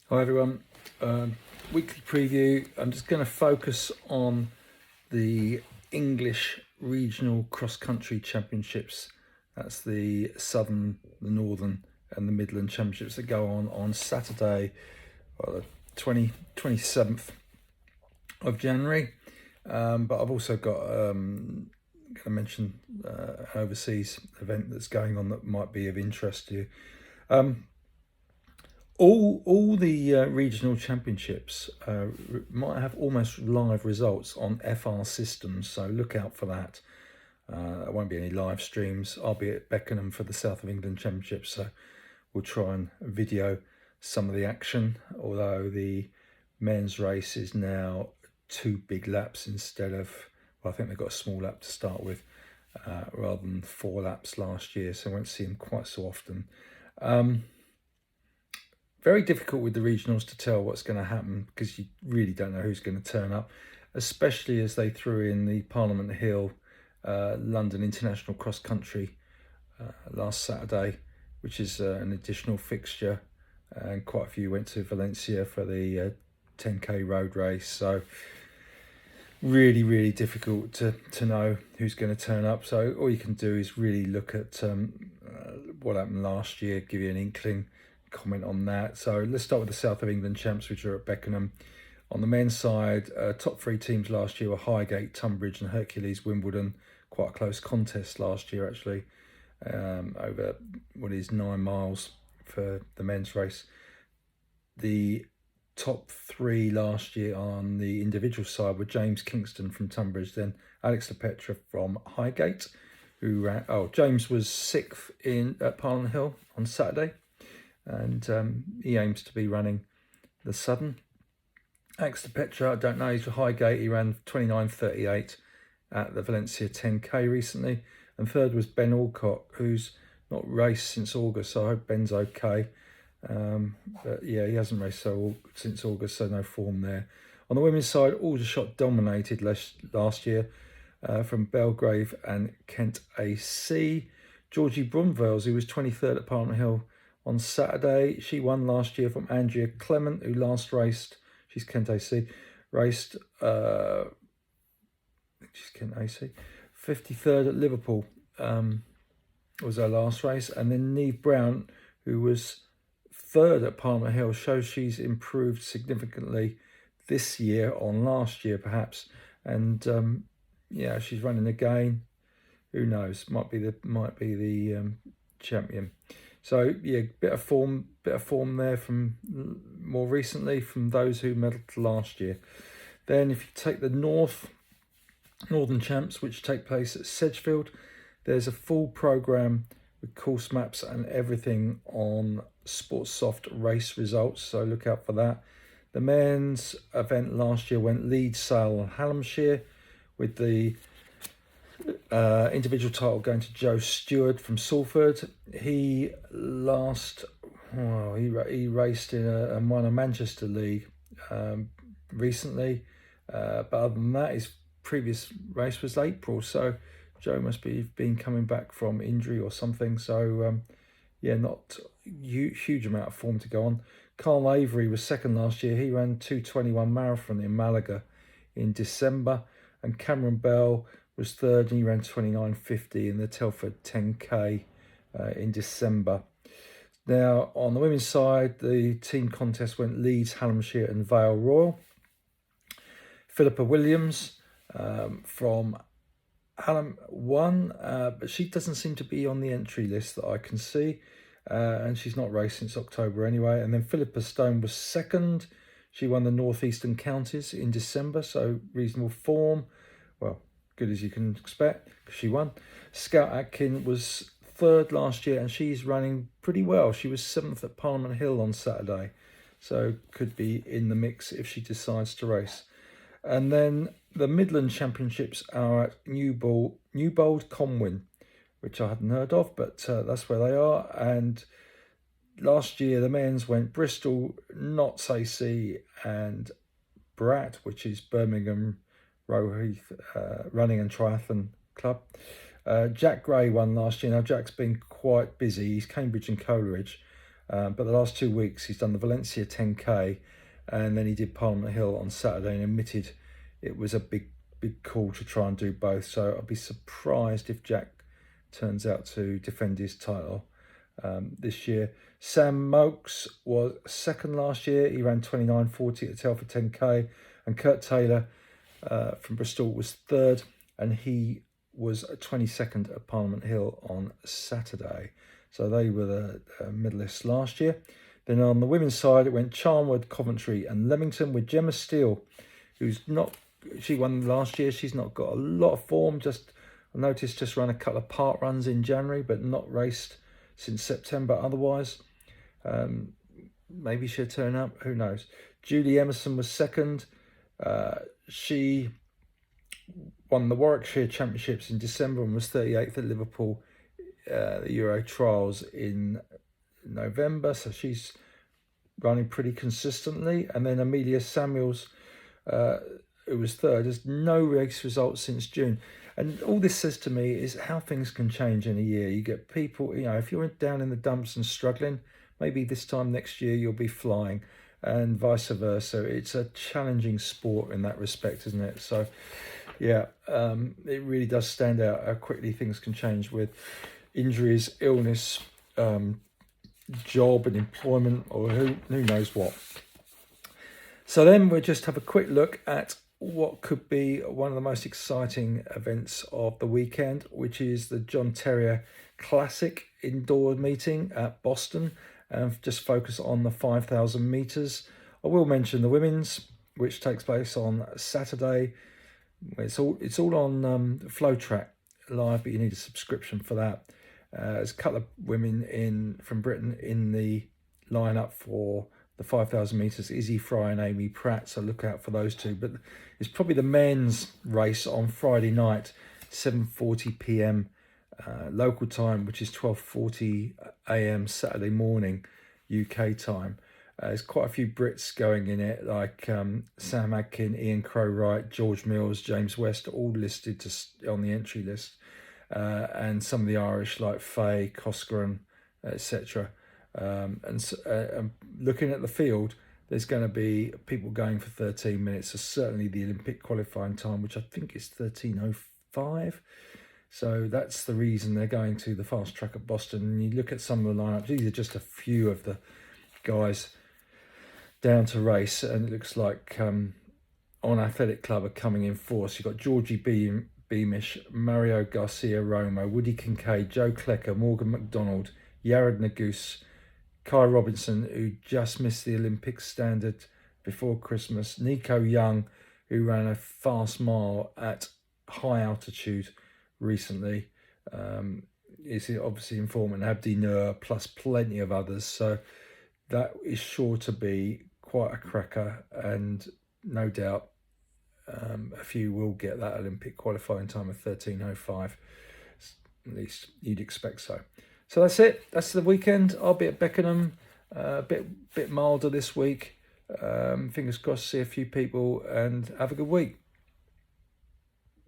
Hi everyone, weekly preview. I'm just going to focus on the English Regional Cross Country Championships. That's the Southern, the Northern and the Midland Championships that go on Saturday, the 27th of January. But I've also got going to mention an overseas event that's going on that might be of interest to you. All the regional championships might have almost live results on FR systems, so look out for that. There won't be any live streams. I'll be at Beckenham for the South of England Championships, so we'll try and video some of the action, although the men's race is now 2 big laps instead of, well, I think they've got a small lap to start with, rather than 4 laps last year, so I won't see them quite so often. Very difficult with the regionals to tell what's going to happen because you really don't know who's going to turn up, especially as they threw in the Parliament Hill London International Cross Country last Saturday, which is an additional fixture, and quite a few went to Valencia for the 10k road race. So really difficult to know who's going to turn up. So all you can do is really look at what happened last year, give you an inkling, comment on that. So let's start with the South of England champs, which are at Beckenham. On the men's side, top 3 teams last year were Highgate, Tunbridge and Hercules Wimbledon. Quite a close contest last year actually, over what is 9 miles for the men's race. The top 3 last year on the individual side were James Kingston from Tunbridge, then Alex LePetre from Highgate, who ran, James was 6th at Parliament Hill on Saturday, and he aims to be running the Southern. Alex LePetre, I don't know, he's for Highgate. He ran 29.38 at the Valencia 10k recently. And third was Ben Alcott, who's not raced since August, so I hope Ben's okay. But yeah, he hasn't raced since August, so no form there. On the women's side, Aldershot dominated last year from Belgrave and Kent AC. Georgie Bromvales, who was 23rd at Parliament Hill on Saturday, she won last year from Andrea Clement, who last raced, she's Kent AC, raced, she's Kent AC, 53rd at Liverpool was her last race. And then Neve Brown, who was 3rd at Parliament Hill, shows she's improved significantly this year on last year perhaps. And yeah, she's running again. Who knows? Might be the champion. So yeah, bit of form there from more recently from those who medalled last year. Then if you take the Northern Champs, which take place at Sedgefield, there's a full programme with course maps and everything on Sportsoft race results, so look out for that. The men's event last year went Leeds, Sale and Hallamshire, with the individual title going to Joe Stewart from Salford. He raced in and won a Manchester League recently, but other than that, his previous race was April, so Joe must be been coming back from injury or something. So yeah, not huge amount of form to go on. Carl Avery was 2nd last year. He ran 2:21 marathon in Malaga in December, and Cameron Bell was 3rd, and he ran 29.50 in the Telford 10k in December. Now on the women's side, the team contest went Leeds, Hallamshire and Vale Royal. Philippa Williams from Hallam won, but she doesn't seem to be on the entry list that I can see, and she's not raced since October anyway. And then Philippa Stone was 2nd. She won the North Eastern Counties in December, so reasonable form. Well, good as you can expect, because she won. Scout Atkin was 3rd last year, and she's running pretty well. She was 7th at Parliament Hill on Saturday, so could be in the mix if she decides to race. And then the Midland Championships are at Newbold Conwyn, which I hadn't heard of, but that's where they are. And last year the men's went Bristol, Notts AC and Brat, which is Birmingham Roeheath Running and Triathlon Club. Jack Gray won last year. Now Jack's been quite busy. He's Cambridge and Coleridge. But the last 2 weeks he's done the Valencia 10K, and then he did Parliament Hill on Saturday, and admitted it was a big call to try and do both. So I'd be surprised if Jack turns out to defend his title this year. Sam Mokes was second last year. He ran 29.40 at Telford 10K, and Kurt Taylor from Bristol was third, and he was 22nd at Parliament Hill on Saturday. So they were the medalists last year. Then on the women's side, it went Charnwood, Coventry and Leamington, with Gemma Steele, she won last year. She's not got a lot of form. I noticed just ran a couple of park runs in January, but not raced since September otherwise. Maybe she'll turn up, who knows. Julie Emerson was second. She won the Warwickshire Championships in December and was 38th at Liverpool, the Euro Trials in November, so she's running pretty consistently. And then Amelia Samuels, who was third, has no race results since June. And all this says to me is how things can change in a year. You get people, if you're down in the dumps and struggling, maybe this time next year you'll be flying, and vice versa. It's a challenging sport in that respect, isn't it? So yeah, it really does stand out how quickly things can change with injuries, illness, job and employment, or who knows what. So then we'll just have a quick look at what could be one of the most exciting events of the weekend, which is the John Terrier Classic indoor meeting at Boston, and just focus on the 5,000 metres. I will mention the women's, which takes place on Saturday. It's all on Flow Track Live, but you need a subscription for that. There's a couple of women from Britain in the lineup for the 5,000 metres, Izzy Fry and Amy Pratt, so look out for those two. But it's probably the men's race on Friday night, 7:40 p.m. Local time, which is 12:40 a.m. Saturday morning UK time. There's quite a few Brits going in it, like Sam Adkin, Ian Crow-Wright, George Mills, James West, all listed on the entry list. And some of the Irish like Faye, Coscaran, etc. And looking at the field, there's going to be people going for 13 minutes. So certainly the Olympic qualifying time, which I think is 13:05. So that's the reason they're going to the fast track at Boston. And you look at some of the lineups, these are just a few of the guys down to race, and it looks like On Athletic Club are coming in force. You've got Georgie Beamish, Mario Garcia Romo, Woody Kincaid, Joe Klecker, Morgan McDonald, Yared Naguse, Kai Robinson, who just missed the Olympic standard before Christmas, Nico Young, who ran a fast mile at high altitude recently, is obviously informant, Abdi Nur, plus plenty of others. So that is sure to be quite a cracker, and no doubt a few will get that Olympic qualifying time of 13:05. At least you'd expect so. So that's it. That's the weekend. I'll be at Beckenham, a bit milder this week. Fingers crossed, see a few people, and have a good week.